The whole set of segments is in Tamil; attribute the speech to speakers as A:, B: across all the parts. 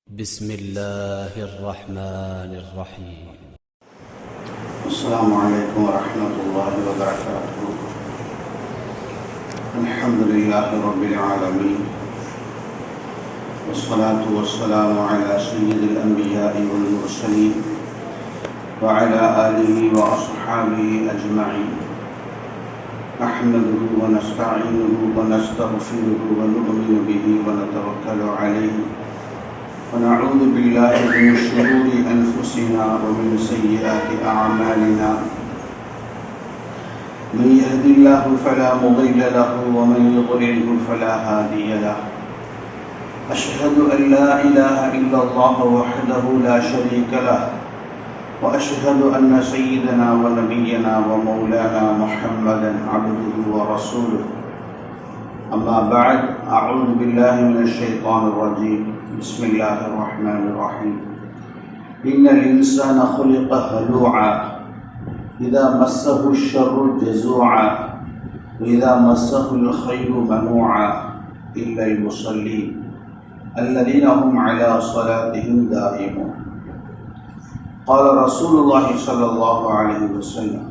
A: بسم الله الرحمن الرحيم.
B: السلام عليكم ورحمة الله وبركاته. الحمد لله رب العالمين، والصلاة والسلام على سيد الأنبياء والمرسلين وعلى آله وأصحابه أجمعين. نحمده ونستعينه ونستغفره ونؤمن به ونتوكل عليه، ونعوذ بالله من شرور أنفسنا ومن سيئات أعمالنا. من يهد الله فلا مضل له ومن يضلله فلا هادي له. أشهد أن لا إله إلا الله وحده لا شريك له، وأشهد أن سيدنا ونبينا ومولانا محمدا عبده ورسوله. أما بعد، أعوذ بالله من الشيطان الرجيم. بسم الله الرحمن الرحيم. إن الإنسان خلق هلوعا إذا مسه الشر جزوعا وإذا مسه الخير منوعا إلا المصلين الذين هم على صلاتهم دائمون. قال رسول الله صلى الله عليه وسلم: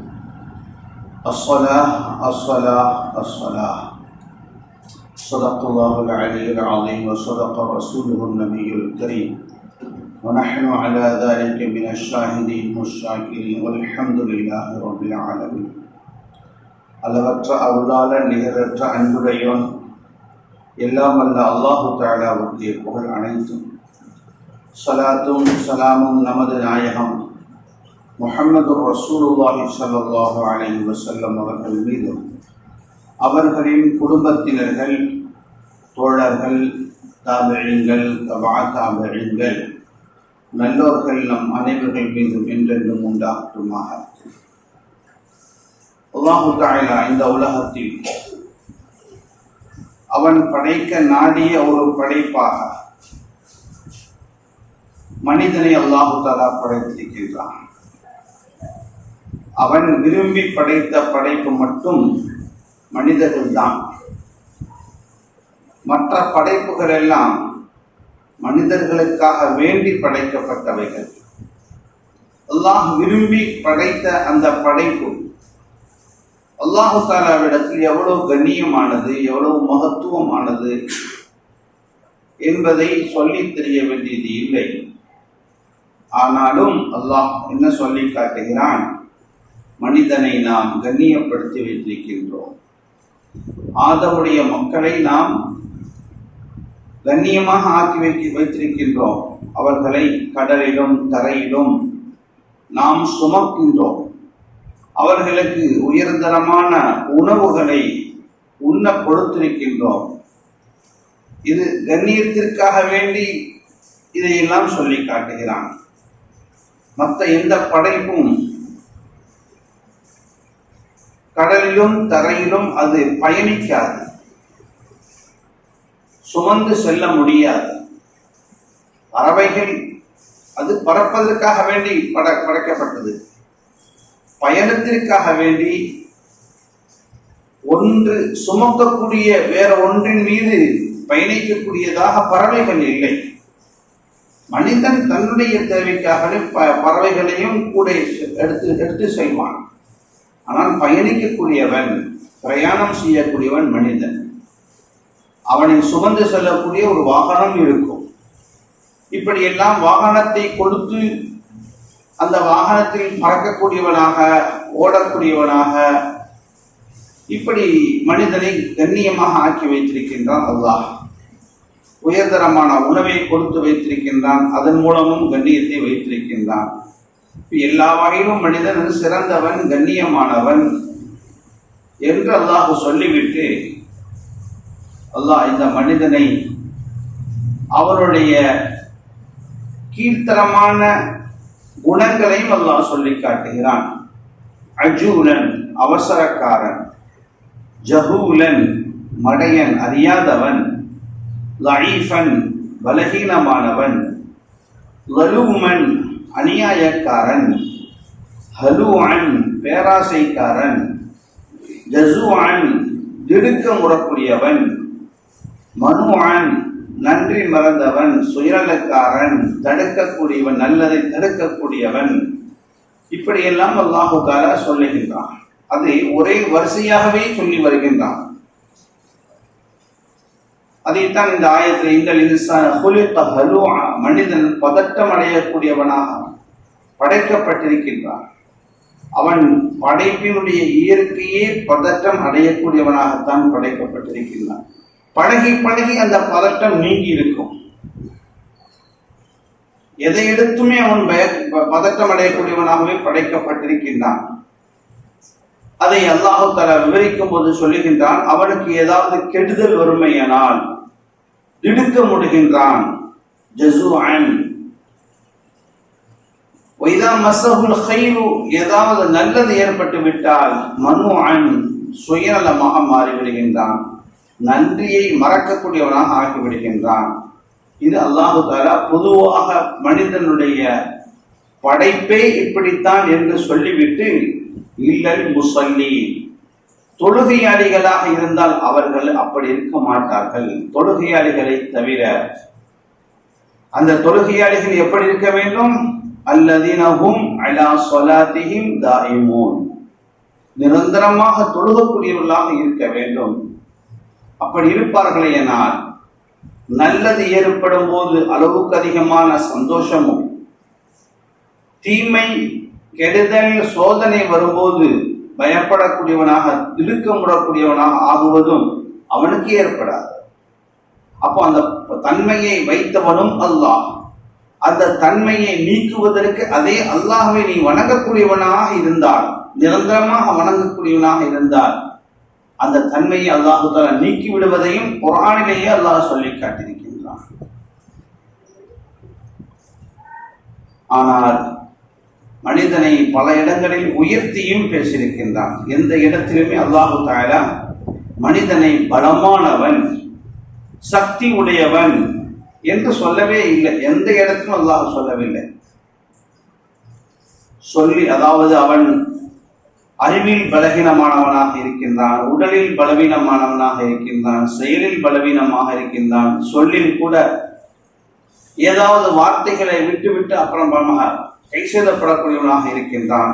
B: الصلاة الصلاة الصلاة. صدق الله العلي العظيم وصدق رسوله النبي الكريم، ونحن على ذلك من الشاهدين والشاكرين والحمد لله رب العالمين. அளவற்ற அருளாளன் நிகரற்ற அன்புடையோன் எல்லாம் அல்ல அல்லாஹு தஆலாவுக்கே புகழ் அனைத்தும். ஸலாத்தும் ஸலாமும் நமது நாயகம் முஹம்மது ரசூலுல்லாஹி ஸல்லல்லாஹு அலைஹி வஸல்லம் அவர்கள் மீதும், அவர்களின் குடும்பத்தினர்கள், தோழர்கள், தாபிஈன்கள், தபா தாபிஈன்கள், நல்லோர்கள் நம் அனைவர்கள் மீதும் என்றென்றும் உண்டாகட்டுமாக. அல்லாஹு தஆலா இந்த உலகத்தில் அவன் படைக்க நாடிய ஒரு படைப்பாக மனிதனை அல்லாஹு தஆலா படைத்திருக்கிறான். அவன் விரும்பி படைத்த படைப்பு மட்டும் மனிதர்கள் தான். மற்ற படைப்புகள் எல்லாம் மனிதர்களுக்காக வேண்டி படைக்கப்பட்டவைகள். அல்லாஹ் விரும்பி படைத்த அந்த படைப்பு அல்லாஹு தஆலாவிடத்தில் எவ்வளவு கண்ணியமானது, எவ்வளவு மகத்துவமானது என்பதை சொல்லித் தெரிய வேண்டியது இல்லை. ஆனாலும் அல்லாஹ் என்ன சொல்லி காட்டுகிறான்? மனிதனை நாம் கண்ணியப்படுத்தி வைத்திருக்கின்றோம். ஆதமுடைய மக்களை நாம் கண்ணியமாக ஆக்கி வைத்திருக்கின்றோம். அவர்களை கடலிலும் தரையிலும் நாம் சுமக்கின்றோம். அவர்களுக்கு உயர்தரமான உணவுகளை உண்ண கொடுத்திருக்கின்றோம். இது கண்ணியத்திற்காக வேண்டி இதையெல்லாம் சொல்லி காட்டுகிறான். மற்ற எந்த படைப்பும் கடலிலும் தரையிலும் அது பயணிக்காது, சுமந்து செல்ல முடியாது. பறவைகள் அது பறப்பதற்காக வேண்டி படைக்கப்பட்டது. பயணத்திற்காக வேண்டி ஒன்று சுமக்கக்கூடிய வேற ஒன்றின் மீது பயணிக்கக்கூடியதாக பறவைகள் இல்லை. மனிதன் தன்னுடைய தேவைக்காக பறவைகளையும் கூட எடுத்து செல்வான். ஆனால் பயணிக்கக்கூடியவன், பிரயாணம் செய்யக்கூடியவன் மனிதன். அவனை சுமந்து செல்லக்கூடிய ஒரு வாகனம் இருக்கும். இப்படியெல்லாம் வாகனத்தை கொடுத்து அந்த வாகனத்தில் பறக்கக்கூடியவனாக, ஓடக்கூடியவனாக, இப்படி மனிதனை கண்ணியமாக ஆக்கி வைத்திருக்கின்றான் அல்லாஹ். உயர்தரமான உணவை கொடுத்து வைத்திருக்கின்றான். அதன் மூலமும் கண்ணியத்தை வைத்திருக்கின்றான். எல்லா வகையிலும் மனிதன் சிறந்தவன், கண்ணியமானவன் என்று அல்லாஹ் சொல்லிவிட்டு, அல்லாஹ் இந்த மனிதனை அவருடைய கீழ்த்தரமான குணங்களையும் அல்லாஹ் சொல்லி காட்டுகிறான். அஜூலன் அவசரக்காரன், ஜஹூலன் மடையன் அறியாதவன், லஈஃபன் பலகீனமானவன், லலூமன் அநியாயக்காரன், ஹலூஅன் பேராசைக்காரன், ஜஸூஅன் திடுக்கம் உறக்கூடியவன், மனுஅன் நன்றி மறந்தவன், சுயநலக்காரன், தடுக்கக்கூடியவன், நல்லதை தடுக்கக்கூடியவன், இப்படியெல்லாம் அல்லாஹு தஆலா சொல்லுகின்றான். அதை ஒரே வரிசையாகவே சொல்லி வருகின்றான். அதைத்தான் இந்த ஆயத்தில் இன்னல் இன்சான குலிக ஹலூஆ, மனிதன் பதட்டம் அடையக்கூடியவனாக படைக்கப்பட்டிருக்கின்றான். அவன் படைப்பினுடைய இயற்கையே பதட்டம் அடையக்கூடியவனாகத்தான் படைக்கப்பட்டிருக்கின்றான். பழகி பழகி அந்த பதட்டம் நீங்கி இருக்கும். எதை எடுத்துமே அவன் பதட்டம் அடையக்கூடியவனாகவே படைக்கப்பட்டிருக்கின்றான். அதை அல்லாஹ் தஆலா விவரிக்கும் போது சொல்லுகின்றான், அவனுக்கு ஏதாவது கெடுதல் வறுமையானால் திடுக்க முடுகின்றான். ஜஸூஅன் வைதா மஸஹுல் கைரு, ஏதாவது நல்லது ஏற்பட்டு விட்டால் மனுஅன், சுயநலமாக மாறிவிடுகின்றான், நன்றியை மறக்கக்கூடியவனாக ஆகிவிடுகின்றான். இது அல்லாஹு தஆலா பொதுவாக மனிதனுடைய படைப்பே இப்படித்தான் என்று சொல்லிவிட்டு, இல்லல் முஸல்லி, தொழுகையாளிகளாக இருந்தால் அவர்கள் அப்படி இருக்க மாட்டார்கள். தொழுகையாளிகளை தவிர அந்த தொழுகையாளிகள் எப்படி இருக்க வேண்டும்? அல்லதீன ஹும் அலா ஸலாத்திஹிம் தாயிமூன், நிரந்தரமாக தொழுகக்கூடியவர்களாக இருக்க வேண்டும். அப்படி இருப்பார்களேயானால் நல்லது ஏற்படும் போது அளவுக்கு அதிகமான சந்தோஷமும், தீமை கெடுதல் சோதனை வரும்போது பயப்படக்கூடியவனாக திடுக்கமுடக்கூடியவனாக ஆகுவதும் அவனுக்கு ஏற்படாது. அப்போ அந்த தன்மையை வைத்தவனும் அல்லாஹ். அந்த தன்மையை நீக்குவதற்கு அதே அல்லாஹ்வை நீ வணங்கக்கூடியவனாக இருந்தால், நிரந்தரமாக வணங்கக்கூடியவனாக இருந்தால், அந்த தன்மையை அல்லாஹு தஆலா நீக்கி விடுவதையும் குர்ஆனிலேயே அல்லாஹ் சொல்லி காட்டியிருக்கின்றான். ஆனால் மனிதனை பல இடங்களில் உயர்த்தியும் பேசியிருக்கின்றான். எந்த இடத்திலுமே அல்லாஹு தஆலா மனிதனை பலமானவன், சக்தி உடையவன் என்று சொல்லவே இல்லை. எந்த இடத்திலும் அல்லாஹ் சொல்லவில்லை. அதாவது அவன் அறிவில் பலவீனமானவனாக இருக்கின்றான், உடலில் பலவீனமானவனாக இருக்கின்றான், செயலில் பலவீனமாக இருக்கின்றான், சொல்லில் கூட ஏதாவது வார்த்தைகளை விட்டுவிட்டு அப்புறமாக கைசேதப்படக்கூடியவனாக இருக்கின்றான்.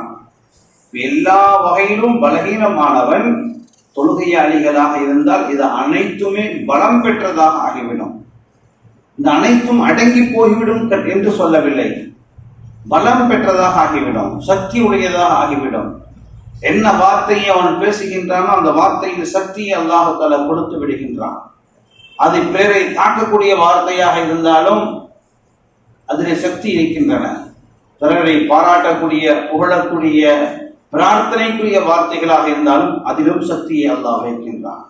B: எல்லா வகையிலும் பலவீனமானவன் தொழுகையாளிகளாக இருந்தால் இது அனைத்துமே பலம் பெற்றதாக ஆகிவிடும். இந்த அனைத்தும் அடங்கி போய்விடும் என்று சொல்லவில்லை. பலம் பெற்றதாக ஆகிவிடும், சக்தி உடையதாக ஆகிவிடும். என்ன வார்த்தையை அவன் பேசுகின்றானோ அந்த வார்த்தையில் சக்தியை அல்லாஹ் தஆலா கொடுத்து விடுகின்றான். அது பிறரை தாக்கக்கூடிய வார்த்தையாக இருந்தாலும் அதிலே சக்தி இருக்கின்றன. பிறரை பாராட்டக்கூடிய, புகழக்கூடிய, பிரார்த்தனைக்குரிய வார்த்தைகளாக இருந்தாலும் அதிலும் சக்தியை அல்லாஹ் வைக்கின்றான்.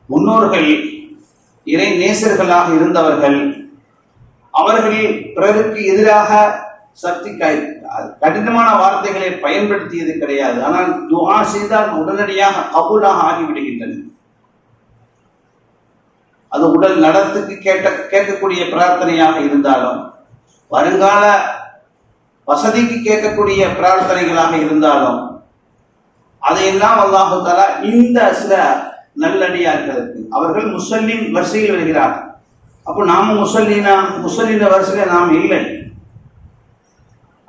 B: முன்னோர்கள் இறை நேசர்களாக இருந்தவர்கள், அவர்கள் பிறருக்கு எதிராக சக்தி கடினமான வார்த்தைகளை பயன்படுத்தியது கிடையாது. ஆனால் துஆ செய்தால் உடனடியாக கபூலாக ஆகிவிடுகின்றன. அது உடல் நடத்துக்கு கேட்கக்கூடிய பிரார்த்தனையாக இருந்தாலும், வருங்கால வசதிக்கு கேட்கக்கூடிய பிரார்த்தனைகளாக இருந்தாலும், அதையெல்லாம் அல்லாஹு தஆலா இந்த சில நல்லடியார்களுக்கு, அவர்கள் முஸல்லின் வரிசையில் வருகிறார்கள். அப்போ நாம முஸல்லின வரிசையில் நாம் இல்லை.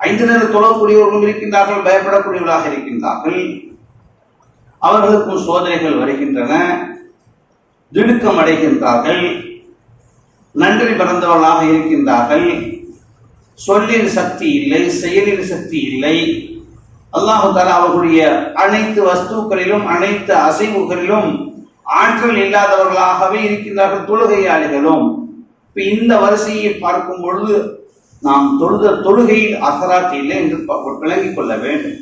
B: 5 நேரம் தொழக்கூடியவர்களும் இருக்கின்றார்கள், பயப்படக்கூடியவர்களாக இருக்கின்றார்கள். அவர்களுக்கும் சோதனைகள் வருகின்றன, திடுக்கம் அடைகின்றார்கள், நன்றி பிறந்தவர்களாக இருக்கின்றார்கள். சொல்லின் சக்தி இல்லை, செயலின் சக்தி இல்லை. அல்லாஹு தஆலா அவர்களுடைய அனைத்து வஸ்துக்களிலும், அனைத்து அசைவுகளிலும் ஆற்றல் இல்லாதவர்களாகவே இருக்கின்றார்கள் தொழுகையாளிகளும். இப்ப இந்த வரிசையை பார்க்கும் பொழுது நாம் தொழுகையில் அசராத் இல்லை என்று விளங்கிக் கொள்ள வேண்டும்.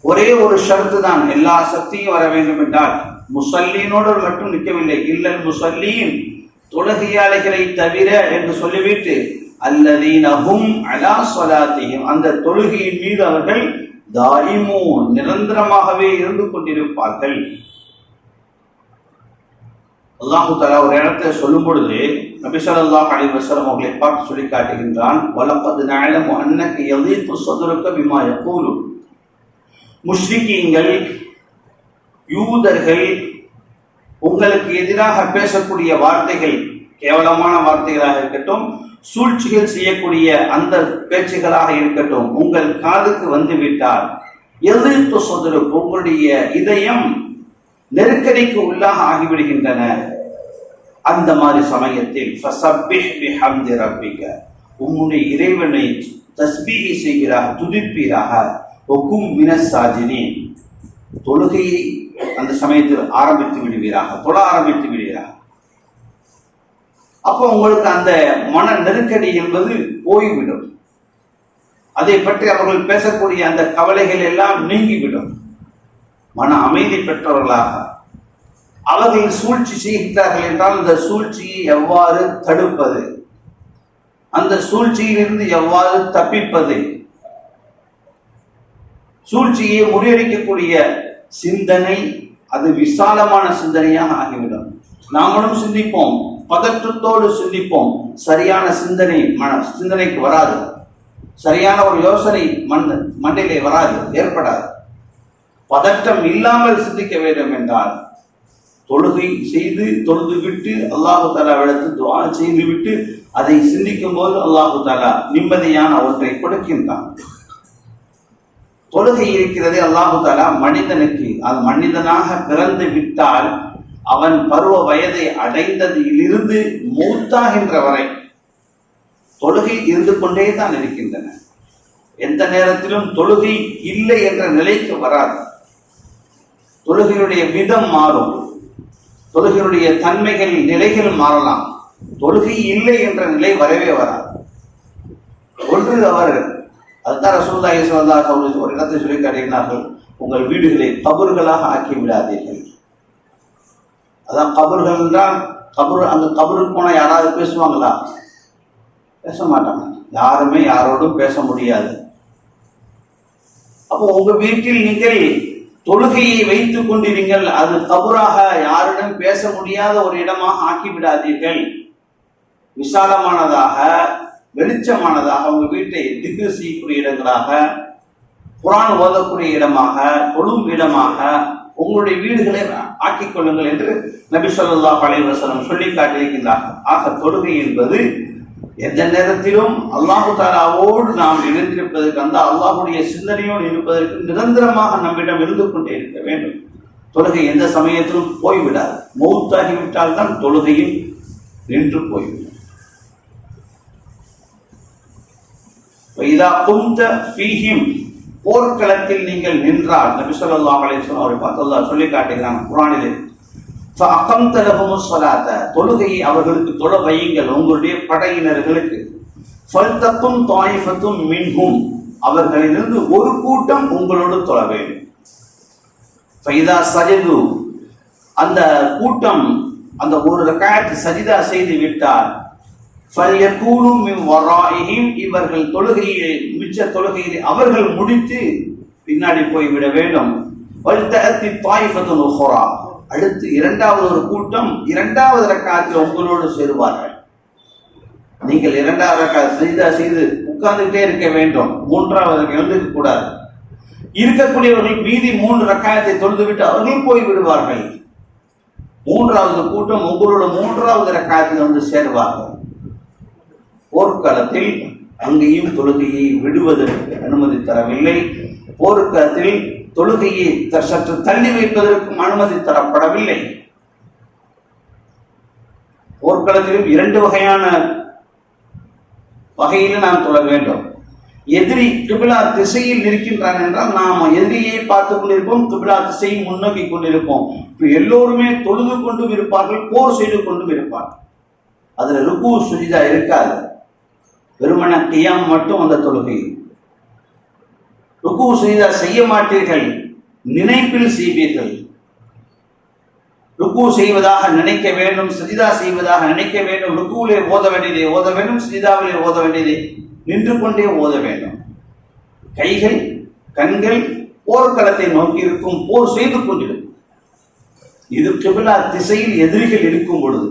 B: ஒரே ஒரு ஷர்த்து தான், எல்லா சக்தியும் வர வேண்டும் என்றால் முஸல்லீனோடு மட்டும் நிற்கவில்லை. இல்லல் முஸல்லீன், தொழுகையாளிகளை தவிர என்று சொல்லிவிட்டு அல்லதீன ஹும் அலா ஸலாத்திஹிம், அந்த தொழுகையின் மீது அவர்கள் தாயிமூன், நிரந்தரமாகவே இருந்து கொண்டிருப்பார்கள். அல்லாஹு தஆலா ஒரு இடத்தை சொல்லும் பொழுது நபி ஸல்லல்லாஹு அலைஹி வஸல்லம் அவர்களை பார்த்து சொல்லி காட்டுகின்றான், வலக்கத் நஅலமு அன்னக யதீகு ஸத்ருக பிமா யகூலு. முஷ்ரிக்கீன்கள், யூதர்கள் உங்களுக்கு எதிராக பேசக்கூடிய வார்த்தைகள் கேவலமான வார்த்தைகளாக இருக்கட்டும், சூழ்ச்சிகள் செய்யக்கூடிய அந்த பேச்சுகளாக இருக்கட்டும், உங்கள் காதுக்கு வந்துவிட்டால் எதிர்த்து சொதரு, உங்களுடைய இதயம் நெருக்கடிக்கு உள்ளாக ஆகிவிடுகின்றன. அந்த மாதிரி சமயத்தில் ஃபஸப்பிஹ் பிஹம்தி ரப்பிக, உம்முடைய இறைவனை தஸ்பீஹ் செய்கிறாக, துதிப்பீராக. வகும் மினஸ் சாஜிதீன், தொழுகையை அந்த சமயத்தில் ஆரம்பித்து விடுவீராக, தொழ ஆரம்பித்து விடுவீராக. அப்போ உங்களுக்கு அந்த மன நெருக்கடி என்பது போய்விடும். அதை பற்றி அவர்கள் பேசக்கூடிய அந்த கவலைகள் எல்லாம் நீங்கிவிடும். மன அமைதி பெற்றவர்களாக அவர்கள் சூழ்ச்சி செய்கிறார்கள் என்றால் அந்த சூழ்ச்சியை எவ்வாறு தடுப்பது, அந்த சூழ்ச்சியிலிருந்து எவ்வாறு தப்பிப்பது, சூழ்ச்சியை முறியடிக்கக்கூடிய சிந்தனை அது விசாலமான சிந்தனையாக ஆகிவிடும். நாமளும் சிந்திப்போம், பதற்றத்தோடு சிந்திப்போம், சரியான சிந்தனைக்கு வராது, சரியான ஒரு யோசனை மண்ணிலே வராது, ஏற்படாது. பதற்றம் இல்லாமல் சிந்திக்க வேண்டும் என்றால் தொழுகை செய்து தொழுது விட்டு அல்லாஹு தாலாவிடத்து துஆ செய்து விட்டு அதை சிந்திக்கும் போது அல்லாஹு தாலா நிம்மதியான ஒன்றை கொடுக்கின்றான். தொழுகை இருக்கிறதே அல்லாஹு தாலா மனிதனுக்கு, அது மனிதனாக பிறந்து விட்டால் அவன் பருவ வயதை அடைந்ததிலிருந்து மூத்தாகின்ற வரை தொழுகை இருந்து கொண்டே தான் இருக்கின்றன. எந்த நேரத்திலும் தொழுகை இல்லை என்ற நிலைக்கு வராது. தொழுகையுடைய விதம் மாறும், தொழுகையுடைய தன்மைகள் நிலைகள் மாறலாம். தொழுகை இல்லை என்ற நிலை வரவே வராது. ஒன்று அவர் அதுதான் ரசூலுல்லாஹி ஸல்லல்லாஹு அலைஹி வஸல்லம் ஒரு இடத்தை சொல்லி காட்டினார்கள், உங்கள் வீடுகளை கபர்களாக ஆக்கி விடாதீர்கள். அதான் கபர்கள் தான். கபர், அந்த கபருக்கு போனால் யாராவது பேசுவாங்களா? பேச மாட்டாங்க. யாருமே யாரோடும் பேச முடியாது. அப்போ உங்க வீட்டில் நீங்கள் தொழுகையை வைத்துக் கொண்டிருங்கள், அது கபராக யாருடன் பேச முடியாத ஒரு இடமாக ஆக்கிவிடாதீர்கள். விசாலமானதாக, வெளிச்சமானதாக உங்க வீட்டை திக்ர் செய்யக்கூடிய இடங்களாக, குர்ஆன் ஓதக்கூடிய இடமாக, தொழும் இடமாக உங்களுடைய வீடுகளை ஆக்கிக் கொள்ளுங்கள் என்று நபி ஸல்லல்லாஹு அலைஹி வஸல்லம் சொல்லி காட்டியிருக்கின்றார்கள். ஆக தொழுகை என்பது எந்த நேரத்திலும் அல்லாஹு தாலாவோடு நாம் இணைந்திருப்பதற்கு, அந்த அல்லாஹுடைய சிந்தனையோடு இருப்பதற்கு நிரந்தரமாக நம்மிடம் இருந்து கொண்டே இருக்க வேண்டும். தொழுகை எந்த சமயத்திலும் போய்விடாது. மௌத்தாகிவிட்டால் தான் தொழுகையும் நின்று போய்விடும். போர்க்களத்தில் நீங்கள் நின்றால், நபி ஸல்லல்லாஹு அலைஹி வஸல்லம் அவரை பார்த்து அல்லாஹ் சொல்லி காட்டுகிறான் குர்ஆனிலே, ஃபஅகம்த லஹுமுஸ் ஸலாத, தொழுகையை அவர்களுக்கு தொழ வையுங்கள், உங்களுடைய படையினர்களுக்கு. ஃபல்தகும் தாயிஃபத்தும் மின்ஹும், அவர்களிலிருந்து ஒரு கூட்டம் உங்களோடு தொழ வேண்டும். ஃபைதா சஜது, அந்த கூட்டம் அந்த ஒரு ரக்அத் சஜிதா செய்து விட்டால், ஃபல்யகூனு மின் வராஇஹிம், இவர்கள் தொழுகையை மிச்ச தொழுகையை அவர்கள் முடித்து பின்னாடி போய்விட வேண்டும். வல்தஅத்தி தாயிஃபத்துன் உக்ரா, அடுத்து இரண்டாவது ஒரு கூட்டம் இரண்டாவது ரக்அத்தில் உங்களோடு சேருவார்கள். நீங்கள் இரண்டாவது ரக்அத் சஜிதா செய்து உட்கார்ந்துட்டே இருக்க வேண்டும், மூன்றாவது எழுந்திருக்க கூடாது. இருக்கக்கூடியவர்கள் மீதி 3 ரக்அத்தை தொழுதுவிட்டு அவர்கள் போய் விடுவார்கள். மூன்றாவது கூட்டம் உங்களோட மூன்றாவது ரக்அத்தில் வந்து சேருவார்கள். போர்க்களத்தில் அங்கேயும் தொழுகையை விடுவதற்கு அனுமதி தரவில்லை. போர்க்களத்தில் தொழுகையை சற்று தள்ளி வைப்பதற்கும் அனுமதி தரப்படவில்லை. போர்க்களத்திலும் 2 வகையான வகையில் நாம் தொழ வேண்டும். எதிரி கிபிலா திசையில் இருக்கின்றான் என்றால் நாம் எதிரியை பார்த்து கொண்டிருப்போம், கிபிலா திசையை முன்னோக்கி கொண்டிருப்போம். எல்லோருமே தொழுது கொண்டும் இருப்பார்கள், போர் செய்து கொண்டும் இருப்பார்கள். அதுல ருக்கு சுஜிதா இருக்காது, வெறுமன கியாம் மட்டும் அந்த தொழுகை. ருக்கு சுஜிதா செய்ய மாட்டீர்கள், நினைப்பில் செய்வீர்கள். ருக்கு செய்வதாக நினைக்க வேண்டும், சஜிதா செய்வதாக நினைக்க வேண்டும். ருக்குவிலே ஓத வேண்டியதை ஓத வேண்டும், சஜிதாவிலே ஓத வேண்டியதை நின்று கொண்டே ஓத வேண்டும். கைகள் கண்கள் போர்க்களத்தை நோக்கி இருக்கும், போர் செய்து கொண்டிருக்கும். இது கிபிலா திசையில் எதிரிகள் இருக்கும் பொழுது,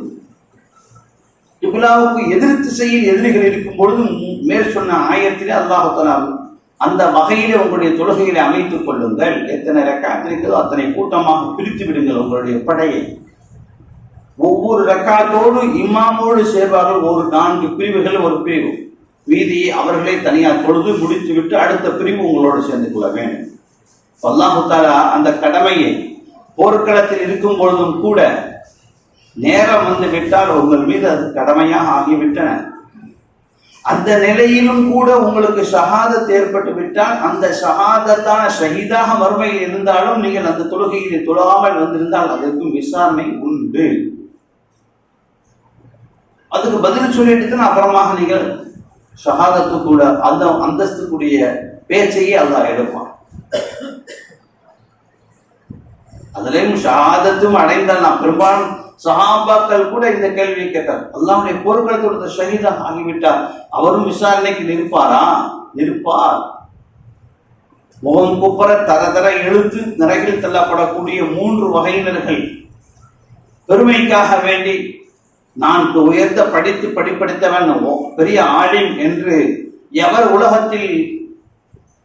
B: கிபிலாவுக்கு எதிர் திசையில் எதிரிகள் இருக்கும் பொழுது மேற் சொன்ன ஆயத்திலே அல்லாஹ் தஆலா அந்த வகையிலே உங்களுடைய தொழுகைகளை அமைத்துக் கொள்ளுங்கள். எத்தனை ரக்அத் இருக்கிறதோ அத்தனை கூட்டமாக பிரித்து விடுங்கள் உங்களுடைய படையை. ஒவ்வொரு ரக்காத்தோடு இமாமோடு சேர்வார்கள். ஒரு 4 பிரிவுகள் ஒரு பிரிவு, மீதியை அவர்களை தனியாக தொழுது முடித்து விட்டு அடுத்த பிரிவு உங்களோடு சேர்ந்து கொள்ள வேண்டும். அல்லாஹ் தஆலா அந்த கடமையை போர்க்களத்தில் இருக்கும் பொழுதும் கூட நேரம் வந்து விட்டால் உங்கள் மீது அது கடமையாக ஆகிவிட்டன. அந்த நிலையிலும் கூட உங்களுக்கு ஷஹாதத் ஏற்பட்டு விட்டால் அந்த ஷஹாதத்தான ஷஹீதாக மறுமையில் இருந்தாலும் நீங்கள் அந்த தொழுகையில் தொழாமல் வந்திருந்தால் அதற்கும் விசாரணை உண்டு. அதுக்கு பதில் சொல்லிட்டு அப்புறமாக நீங்கள் ஷஹாதத்து கூட அந்த அந்தஸ்துக்குரிய பேச்சையே அல்லாஹ் எடுப்பான். அதிலையும் ஷஹாதத்தும் அடைந்தால் நாம் பெரும்பாலும் சஹாபாக்கள் கூட இந்த கேள்வியை கேட்டார். அல்லாஹ்வுடைய போர்க்களத்தோட ஷஹீதாக ஆகிவிட்டார், அவரும் விசாரணைக்கு நிற்பாரா? நிற்பார். முகம் குப்பர தர தர இழுத்து நரகில் தள்ளப்படக்கூடிய 3 வகையினர்கள் பெருமைக்காக வேண்டி நான் உயர்ந்த படித்தவன் பெரிய ஆலிம் என்று எவர் உலகத்தில்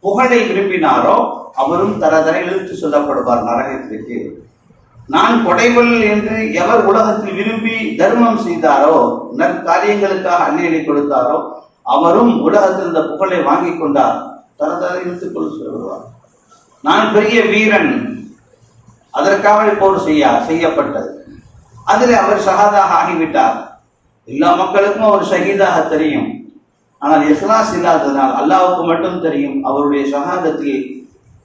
B: புகழை விரும்பினாரோ அவரும் தர தர இழுத்து சொல்லப்படுவார் நரகத்திற்கு. நான் கொடைவல் என்று எவர் உலகத்தில் விரும்பி தர்மம் செய்தாரோ, நற்காரியங்களுக்காக அந்நியனை கொடுத்தாரோ அவரும் உலகத்தில் இந்த புகழை வாங்கி கொண்டார், தர தர இழுத்துக் கொண்டு சொல்லுவார். நான் பெரிய வீரன், அதற்காக போர் செய்யப்பட்டது, அதில் அவர் ஷஹாதாக ஆகிவிட்டார். எல்லா மக்களுக்கும் அவர் ஷஹீதாக தெரியும். ஆனால் இஹ்லாஸ் இல்லாததனால் அல்லாஹ்வுக்கு மட்டும் தெரியும் அவருடைய ஷஹாதத்தில்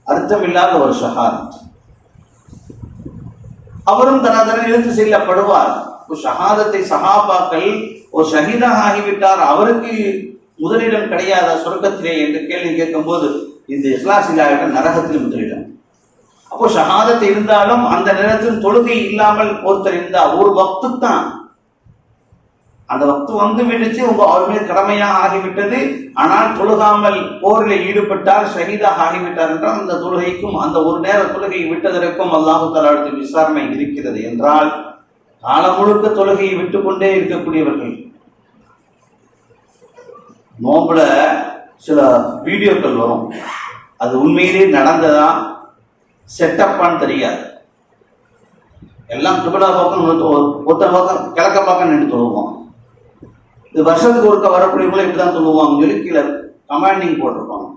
B: அர்த்தமில்லாத ஒரு ஷஹாதத். அவரும் தனதன இழுத்து செல்லப்படுவார். ஷஹாதத்தை சஹாபாக்கள் ஒரு ஷஹீதாக ஆகிவிட்டார், அவருக்கு முதலிடம் கிடையாத சொர்க்கத்திலே என்று கேள்வி கேட்கும் போது இந்த இஹ்லாஸ் இல்லாவிட்டால் நரகத்தில் முதலிடம். அப்போ ஷஹாதத் இருந்தாலும் அந்த நேரத்தில் தொழுகை இல்லாமல் ஒருத்தர் இருந்தால் ஒரு வக்து தான், அந்த வக்து வந்து விடுச்சு, அவர் மீது கடமையாக ஆகிவிட்டது. ஆனால் தொழுகாமல் போரில் ஈடுபட்டார், ஷஹீதாக ஆகிவிட்டார் என்றால் அந்த தொழுகைக்கும் அந்த ஒரு நேர தொழுகையை விட்டதற்கும் அல்லாஹ் தஆலா விசாரணை இருக்கிறது என்றால் காலம் முழுக்க தொழுகையை விட்டு கொண்டே இருக்கக்கூடியவர்கள். நோம்புல சில வீடியோக்கள் வரும், அது உண்மையிலே நடந்ததா செட்டப்பான்னு தெரியாது. எல்லாம் கிபிலா பக்கம் ஒத்த பக்கம் கிழக்க பக்கம் நின்று தொழுவோம். இது வருஷத்துக்கு ஒருக்க வரக்கூடியவங்களும் இப்படிதான் சொல்லுவாங்க சொல்லி கீழே கமாண்டிங் போட்டிருப்பாங்க.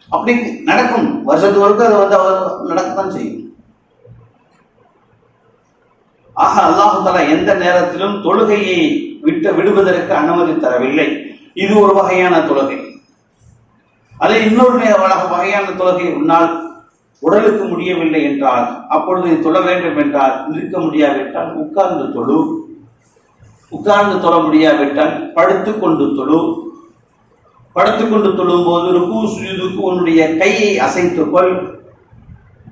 B: அப்படி நடக்கும், வருஷத்துக்கு ஒருக்க அது வந்து அவர் நடக்கத்தான் செய்யும். ஆக அல்லாஹ் தஆலா எந்த நேரத்திலும் தொழுகையை விடுவதற்கு அனுமதி தரவில்லை. இது ஒரு வகையான தொழுகை. அதே இன்னொரு வகையான தொழுகை, உன்னால் உடலுக்கு முடியவில்லை என்றால் அப்பொழுது தொழ வேண்டும் என்றால் நிற்க முடியாவிட்டால் உட்கார்ந்து தொழு, உட்கார்ந்து தொழ முடியாவிட்டால் படுத்துக்கொண்டு தொழு. படுத்துக்கொண்டு தொழும் போது ருக்கு சுஜூதுக்கு உன்னுடைய கையை அசைத்துக்கொள்.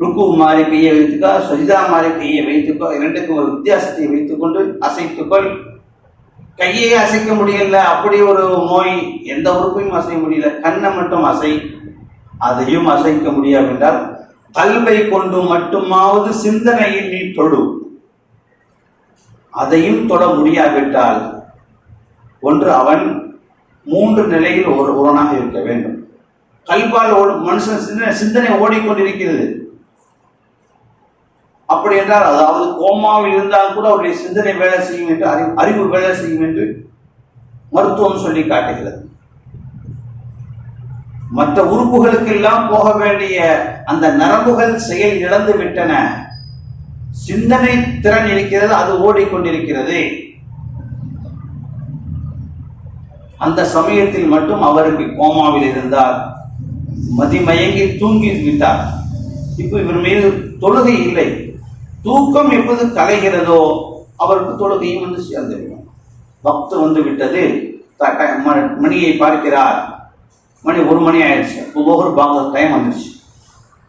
B: ருக்கு மாறி கையை வைத்துக்கோ, சஜிதா மாறி கையை வைத்துக்கோ, இரண்டுக்கும் ஒரு வித்தியாசத்தை வைத்துக்கொண்டு அசைத்துக்கொள். கையை அசைக்க முடியல, அப்படி ஒரு நோய், எந்த உறுப்பையும் அசைக்க முடியல, கண்ணை மட்டும் அசை. அதையும் அசைக்க முடியாவிட்டால் கல்வை கொண்டு மட்டுமாவது சிந்தனையில் நீ தொழு. அதையும் தொட முடியாவிட்டால் ஒன்று அவன் 3 நிலையில் ஒருவனாக இருக்க வேண்டும். கல்வால் மனுஷன் சிந்தனை ஓடிக்கொண்டிருக்கிறது. அப்படி என்றால் அதாவது கோமாவில் இருந்தால் கூட அவருடைய சிந்தனை வேலை செய்யும் என்று, அறிவு வேலை செய்யும் என்று மருத்துவம் சொல்லி காட்டுகிறது. மற்ற உறுப்புகளுக்கெல்லாம் போக வேண்டிய அந்த நரம்புகள் செயல் இழந்து விட்டன, சிந்தனை திறன் இருக்கிறது, அது ஓடிக்கொண்டிருக்கிறது. அந்த சமயத்தில் மட்டும் அவருக்கு கோமாவில் இருந்தால் மதிமயங்கி தூங்கி விட்டார். இப்போ இவர் மீது தொழுகை இல்லை. தூக்கம் எப்போது கலைகிறதோ அவருக்கு தொழுகையும் வந்து சேர்ந்துவிடும். வக்து வந்து விட்டது, மணியை பார்க்கிறார், மணி 1 மணி ஆயிடுச்சு, ஒவ்வொரு பாங்க டைம் வந்துடுச்சு,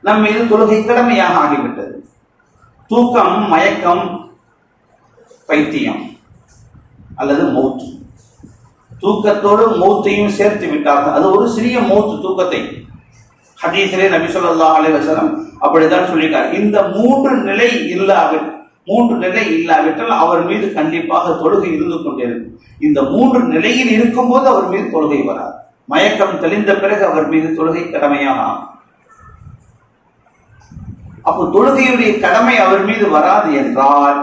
B: நம் மீது தொழுகை கடமையாக ஆகிவிட்டது. தூக்கம், மயக்கம், பைத்தியம் அல்லது மௌத்து, தூக்கத்தோடு மௌத்தையும் சேர்த்து விட்டார்கள். அது ஒரு சிறிய மௌத்து தூக்கத்தை ஹதீஸிலே நபி ஸல்லல்லாஹு அலைஹி வஸல்லம் அப்படித்தான் சொல்லிட்டார். இந்த 3 நிலை இல்லாவிட்டால் அவர் மீது கண்டிப்பாக தொழுகை இருந்து கொண்டிருக்கும். இந்த 3 நிலையில் இருக்கும் போது அவர் மீது தொழுகை வராது. மயக்கம் தெளிந்த பிறகு அவர் மீது தொழுகை கடமையாக. அப்போ தொழுகையுடைய கடமை அவர் மீது வராது என்றால்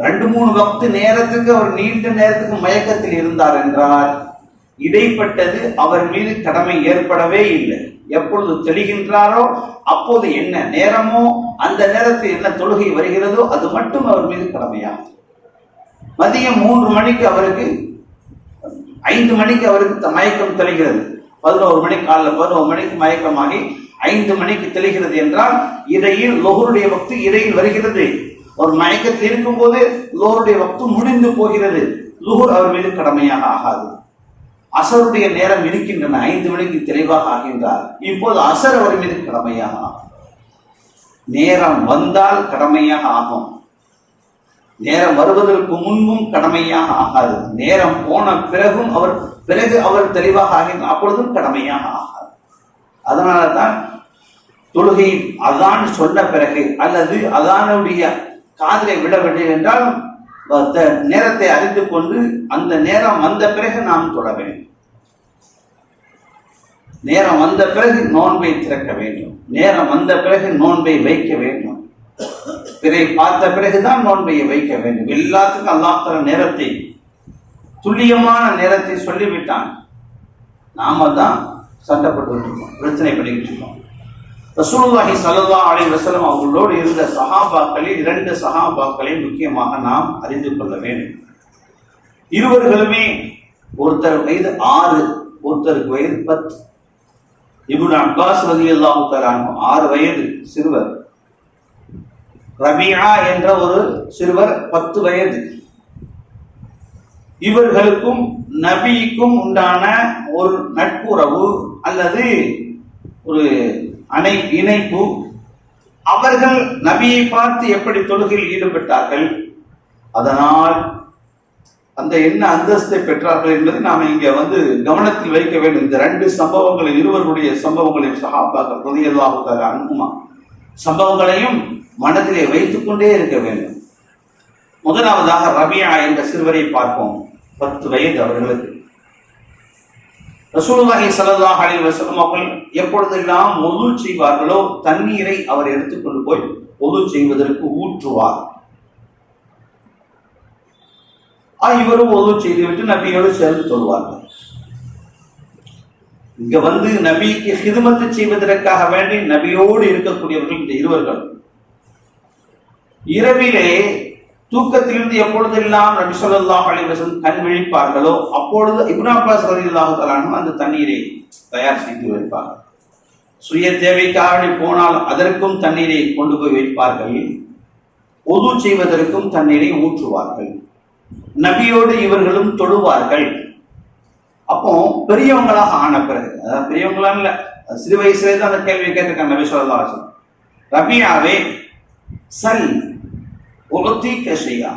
B: 2-3 வக்து நேரத்துக்கு அவர் நீண்ட நேரத்துக்கு மயக்கத்தில் இருந்தார் என்றால் இடைப்பட்டது அவர் மீது கடமை ஏற்படவே இல்லை. எப்பொழுது தெளிகின்றாரோ அப்போது என்ன நேரமோ அந்த நேரத்தில் என்ன தொழுகை வருகிறதோ அது மட்டும் அவர் மீது கடமையாகும். மதியம் 3 மணிக்கு அவருக்கு 5 மணிக்கு அவருக்கு மயக்கம் தெளிகிறது, 11 மணி காலையில் 11 மணிக்கு மயக்கமாகி 5 மணிக்கு தெளிகிறது என்றால் இடையில் லொஹருடைய வக்து இடையில் வருகிறது. ஒரு மயக்கத்தில் இருக்கும் போது லோருடைய வக்து முடிந்து போகிறது. லுஹர் அவர் மீது கடமையாக ஆகாது. அசருடைய நேரம் இருக்கின்றன, 5 மணிக்கு தெளிவாக ஆகின்றார். இப்போது அசர் அவர் மீது கடமையாக ஆகும். நேரம் வந்தால் கடமையாக ஆகும், நேரம் வருவதற்கு முன்பும் கடமையாக ஆகாது. நேரம் போன பிறகும் அவர் தெளிவாக ஆகின்றார், அப்பொழுதும் கடமையாக ஆகாது. அதனால தான் தொழுகை அதான் சொன்ன பிறகு அல்லது அதானுடைய காதலை விடவில்லை என்றால் நேரத்தை அறிந்து கொண்டு அந்த நேரம் வந்த பிறகு நாம் தொழ வேண்டும். நேரம் வந்த பிறகு நோன்பை திறக்க வேண்டும், நேரம் வந்த பிறகு நோன்பை வைக்க வேண்டும், பிறை பார்த்த பிறகுதான் நோன்பையை வைக்க வேண்டும். எல்லாத்துக்கும் அல்லாஹ் தஆலா நேரத்தை துல்லியமான நேரத்தை சொல்லிவிட்டான். நாம தான் சண்டைப்பட்டு இருக்கோம், பிரச்சனை பண்ணிக்கிட்டு இருக்கோம். ரசூலுல்லாஹி ஸல்லல்லாஹு அலைஹி வஸல்லம் அவர்களோடு இருந்த சஹாபாக்களில் 2 சஹாபாக்களை முக்கியமாக நாம் அறிந்து கொள்ள வேண்டும். இருவர்களுமே ஒருத்தர் வயது 6, ஒருத்தருக்கு வயது 10. இப்னு அப்பாஸ் ரலியல்லாஹு தஆலா 6 வயது சிறுவர், ரபியா என்ற ஒரு சிறுவர் 10 வயது. இவர்களுக்கும் நபிக்கும் உண்டான ஒரு நட்புறவு அல்லது ஒரு இணைப்பு. அவர்கள் நபியை பார்த்து எப்படி தொழுகையில் ஈடுபட்டார்கள், அதனால் அந்த என்ன அந்தஸ்தை பெற்றார்கள் என்பதை நாம இங்க கவனத்தில் வைக்க வேண்டும். இந்த 2 சம்பவங்களை, இருவருடைய சம்பவங்களையும் சஹாபாக்கள் ரலியல்லாஹு தஆலா அன்ஹுமா சம்பவங்களையும் மனதிலே வைத்துக் கொண்டே இருக்க வேண்டும். முதலாவதாக ரபியா என்ற சிறுவரை பார்ப்போம். 10 வயது அவர்களுக்கு. ரசூலுல்லாஹி ஸல்லல்லாஹு அலைஹி வஸல்லம் அவர்கள் எப்பொழுதெல்லாம் வுது செய்வார்களோ தண்ணீரை அவர் எடுத்துக்கொண்டு போய் வுது செய்வதற்கு ஊற்றுவார். இவரும் வுது செய்துவிட்டு நபியோடு சேர்ந்து தொழுவார்கள். இங்க நபிக்கு ஹிதுமத்து செய்வதற்காக வேண்டி நபியோடு இருக்கக்கூடியவர்கள் இந்த இருவர்கள். இரவிலே தூக்கத்திலிருந்து எப்பொழுதெல்லாம் நபி ஸல்லல்லாஹு அலைஹி வஸல்லம் கண் விழிப்பார்களோ அப்பொழுது இப்னு அப்பாஸ் ரலியல்லாஹு தஆலா அந்த தண்ணீரை தயார் செய்து வைப்பார்கள். சுய தேவைக்காக போனால் அதற்கும் தண்ணீரை கொண்டு போய் வைப்பார்கள். வுது செய்வதற்கும் தண்ணீரை ஊற்றுவார்கள். நபியோடு இவர்களும் தொழுவார்கள். அப்போ பெரியவங்களாக ஆன பிறகு, அதாவது பெரியவங்களா இல்ல, சிறு வயசுல இருந்து அந்த கேள்வியை கேட்டிருக்காங்க நபி ஸல்லல்லாஹு அலைஹி வஸல்லம். ரபியாவே சல் உலத்திக ஷையா,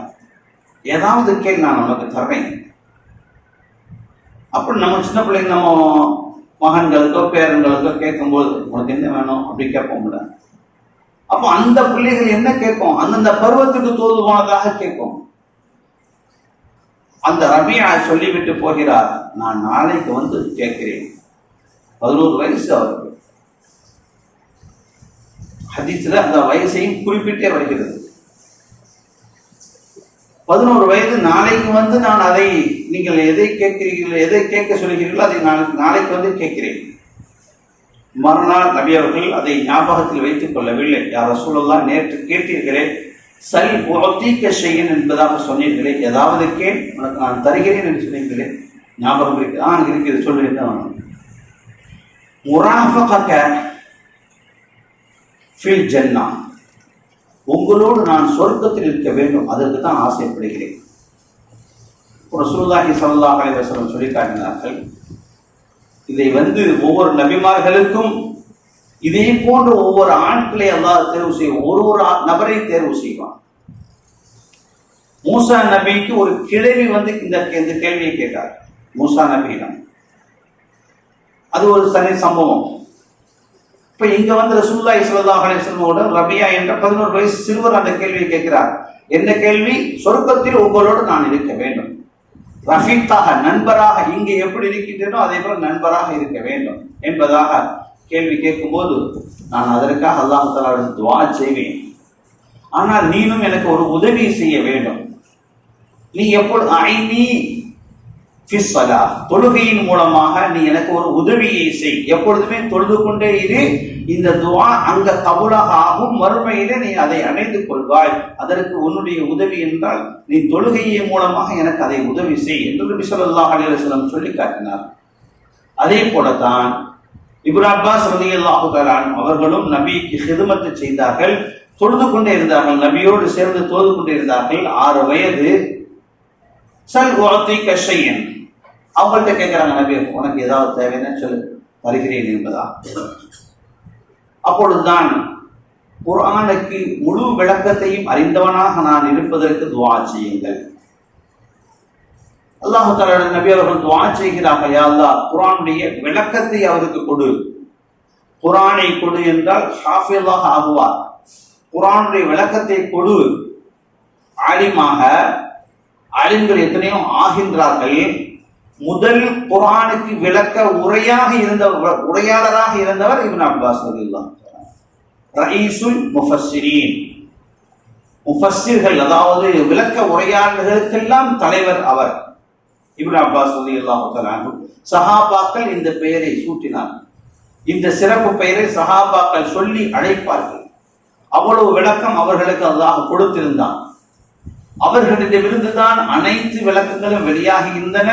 B: ஏதாவது கேள் நான் உனக்கு தர்றேன். அப்படி நம்ம சின்ன பிள்ளைங்க நம்ம மகன்களுக்கோ பேரன்களுக்கோ கேட்கும்போது உனக்கு என்ன வேணும் அப்படி கேட்போம்ல. அப்போ அந்த பிள்ளைகள் என்ன கேட்கும், அந்தந்த பருவத்துக்கு தோதுவானதாக கேட்கும். அந்த ரபியா சொல்லிவிட்டு போகிறார், நான் நாளைக்கு கேட்கிறேன். 11 வயசு அவருக்கு. ஹதீஸ்ல அந்த வயசையும் குறிப்பிட்டே வருகிறது. 11 வயது. நாளைக்கு நான் அதை, நீங்கள் எதை கேட்கிறீர்கள், எதை கேட்க சொல்கிறீர்களோ அதை நாளைக்கு கேட்கிறேன். மறுநாள் நபி அவர்கள் அதை ஞாபகத்தில் வைத்துக் கொள்ளவில்லை. யார் ரசூலுல்லாஹ், நேற்று கேட்டீர்களே, சல் உஅதீக ஷையன் என்பதாக சொன்னீர்களே, ஏதாவது கேள் உனக்கு நான் தருகிறேன் என்று சொன்னீர்களே, ஞாபகம் இருக்கு? இருக்குது, சொல்லிட்டு முராஃபக ஃபில் ஜன்னா, உங்களோடு நான் சொர்க்கத்தில் இருக்க வேண்டும், அதற்கு தான் ஆசைப்படுகிறேன். ரசூலுல்லாஹி ஸல்லல்லாஹு அலைஹி வஸல்லம் சொல்லி காட்டினார்கள். இதை ஒவ்வொரு நபிமார்களுக்கும் இதே போன்ற ஒவ்வொரு ஆட்களை அல்லாஹ் தேர்வு செய்வான், ஒரு நபரை தேர்வு செய்வான். மூசா நபிக்கு ஒரு கிழவி இந்த கேள்வியை கேட்டார். மூசா நபியிடம் அது ஒரு தனி சம்பவம். இப்ப இங்க ரசூலுல்லாஹி ஸல்லல்லாஹு அலைஹி வஸல்லம் ரபியா என்ற 11 வயசு சிறுவர் அந்த கேள்வியை கேட்கிறார். என்ன கேள்வி? சொர்க்கத்தில் உங்களோடு நான் இருக்க வேண்டும், ரஃபீக்காக, நண்பராக, இங்கே எப்படி இருக்கின்றனோ அதே போல நண்பராக இருக்க வேண்டும் என்பதாக கேள்வி கேட்கும்போது நான் அதற்காக அல்லாஹ் தஆலாவிடம் துஆ செய்வேன். ஆனால் நீனும் எனக்கு ஒரு உதவி செய்ய வேண்டும். நீ எப்பொழுது ஐனி ஃபிஸ் ஸலாத், தொழுகையின் மூலமாக நீ எனக்கு ஒரு உதவியை செய். எப்பொழுதுமே தொழுது கொண்டே இரு. இந்த துஆ அங்க கபூலாக ஆகும். மறுமையிலே நீ அதை அடைந்து கொள்வாய். அதற்கு உன்னுடைய உதவி என்றால் நீ தொழுகையின் மூலமாக எனக்கு அதை உதவி செய் என்று நபி ஸல்லல்லாஹு அலைஹி வஸல்லம் சொல்லி காட்டினார். அதே போலதான் இப்னு அப்பாஸ் ரலியல்லாஹு தஆலா அவர்களும் நபிக்கு ஹிதமத் செய்தார்கள், தொழுது கொண்டே இருந்தார்கள், நபியோடு சேர்ந்து தொழுது கொண்டே இருந்தார்கள். 6 வயது. சல் உஅதிக ஷையன், அவங்கள்ட்ட கேட்கிறாங்க, நபி உனக்கு ஏதாவது தேவைன்னு சொல்லு, வருகிறேன் என்பதா. அப்பொழுதுதான் குர்ஆனுக்கு முழு விளக்கத்தையும் அறிந்தவனாக நான் இருப்பதற்கு துஆ செய்யுங்கள். அல்லாஹ் தஆலா நபி அவர்கள் துஆ செய்கிறார்கள், யா அல்லாஹ் குர்ஆனுடைய விளக்கத்தை அவருக்கு கொடு. குர்ஆனை கொடு என்றால் ஹாஃபிஸாக ஆகுவார். குர்ஆனுடைய விளக்கத்தை கொடு. ஆலிமாக ஆலிம்கள் எத்தனையோ ஆகின்றார்கள். முதல் குர்ஆனுக்கு விளக்க உரையாளராக இருந்தவர் இப்னு அப்பாஸ் ரலியல்லாஹு தஆலா, ரயீசுல் முஃபஸ்ஸிரீன். முஃபஸ்ஸிர்கள் அதாவது விளக்க உரையாளர்களுக்கெல்லாம் தலைவர் அவர் இப்னு அப்பாஸ் ரலியல்லாஹு தஆலா. சஹாபாக்கள் இந்த பெயரை சூட்டினார். இந்த சிறப்பு பெயரை சஹாபாக்கள் சொல்லி அழைப்பார்கள். அவ்வளவு விளக்கம் அவர்களுக்கு அல்லாஹ் கொடுத்திருந்தான். அவர்களிடமிருந்துதான் அனைத்து விளக்கங்களும் வெளியாகின்றன.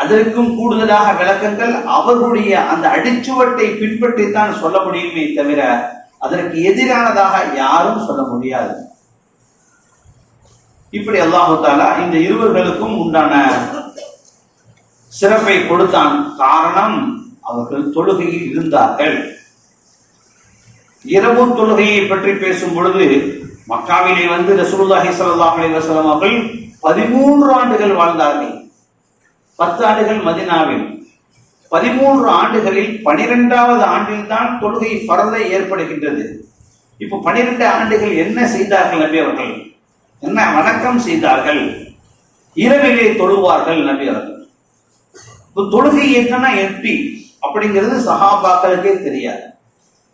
B: அதற்கும் கூடுதலாக விளக்கங்கள் அவர்களுடைய அந்த அடிச்சுவட்டை பின்பற்றித்தான் சொல்ல முடியுமே தவிர அதற்கு எதிரானதாக யாரும் சொல்ல முடியாது. இப்படி அல்லாஹு தஆலா இந்த இருவர்களுக்கும் உண்டான சிறப்பை கொடுத்தான். காரணம், அவர்கள் தொழுகையில் இருந்தார்கள். இரவு தொழுகையை பற்றி பேசும் பொழுது மக்காவிலே வந்து ரசூலுல்லாஹி ஸல்லல்லாஹு அலைஹி வஸல்லம் அவர்கள் 13 ஆண்டுகள் வாழ்ந்தார்கள். 10 ஆண்டுகள் மதீனாவில். 13 ஆண்டுகளில் 12வது ஆண்டில் தான் தொழுகை ஃபர்லை ஏற்படுகின்றது. இப்போ 12 ஆண்டுகள் என்ன செய்தார்கள் நபி அவர்கள்? என்ன வணக்கம் செய்தார்கள்? இரவிலே தொழுவார்கள் நபி அவர்கள். இப்போ தொழுகை என்னன்னா எப்படி அப்படிங்கிறது சஹாபாக்களுக்கே தெரியாது.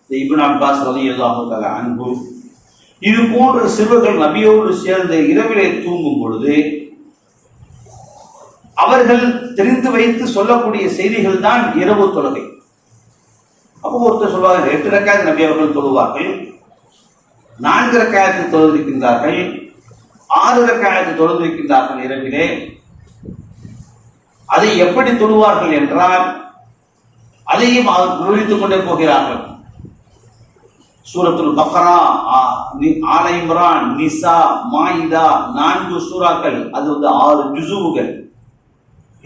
B: இப்னு அப்பாஸ் ரலியல்லாஹு தஆலா அன்ஹு இது போன்ற சிறுவர்கள் நபியோடு சேர்ந்து இரவிலே தூங்கும் பொழுது அவர்கள் தெரிந்து வைத்து சொல்லக்கூடிய செய்திகள் தான் இரவு தொழுகை. அப்போ ஒருத்தர் சொல்வார்கள் 8 ரக்காத் நபி அவர்கள் தொழுவார்கள், 4 ரக்காத் தொழுதிருக்கின்றார்கள், 6 ரக்காத் தொழுதிருக்கின்றார்கள் இரவிலே. அதை எப்படி தொழுவார்கள் என்றால் அதையும் விவரித்துக் கொண்டே போகிறார்கள். சூரத்துல் பக்ரா, ஆல இம்ரான், நிசா, மாயிதா 4 சூறாக்கள், அது 6 ஜுஸுகள்.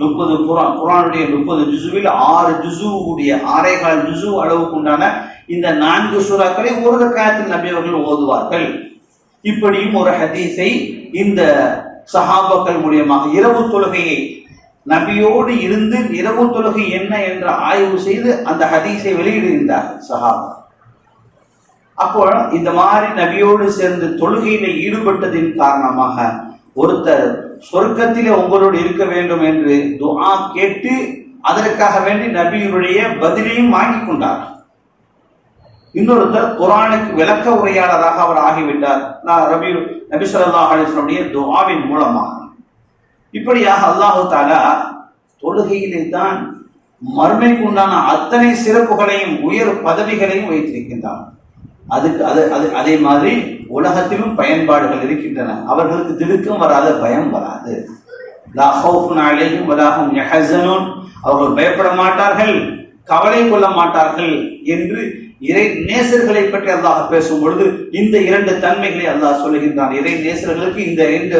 B: 30 குர்ஆனுடைய 30 ஜுஸுவில் 6 ஜுஸுவுடைய 6.25 ஜுஸு அளவுக்கு உண்டான இந்த 4 சூறாக்களை ஒரு ரக்காத்தில் நபி அவர்கள் ஓதுவார்கள். இப்படியும் ஒரு ஹதீஸை இந்த சஹாபாக்கள் மூலமாக இரவு தொழுகையை நபியோடு இருந்து இரவு தொழுகை என்ன என்று ஆய்வு செய்து அந்த ஹதீஸை வெளியிடுகின்றார்கள் சஹாபா. அப்போ இந்த மாதிரி நபியோடு சேர்ந்து தொழுகையில ஈடுபட்டதின் காரணமாக ஒருத்தர் சொர்க்கத்திலே உங்களோடு இருக்க வேண்டும் என்று துஆ கேட்டு அதற்காக வேண்டி நபியுடைய பதிலையும் வாங்கி கொண்டார். இன்னொருத்தர் குர்ஆனுக்கு விளக்க உரையாளராக அவர் ஆகிவிட்டார் நபி ஸல்லல்லாஹு அலைஹி வஸல்லம் துஆவின் மூலமாக. இப்படியாக அல்லாஹு தஆலா தொழுகையிலே தான் மறுமைக்கு உண்டான அத்தனை சிறப்புகளையும் உயர் பதவிகளையும் வைத்திருக்கின்றான். அதே மாதிரி உலகத்திலும் பயன்பாடுகள் இருக்கின்றன. அவர்களுக்கு திடுக்கம் வராத, பயம் வராது. லா ஹவுஃபுன் அலைஹிம் வலா ஹும் யஹ்ஸனூன், அவர்கள் பயப்பட மாட்டார்கள், கவலை கொள்ள மாட்டார்கள் என்று இறை நேசர்களை பற்றி அல்லாஹ் பேசும் பொழுது இந்த 2 தன்மைகளை அல்லாஹ் சொல்லுகின்றான். இறை நேசர்களுக்கு இந்த 2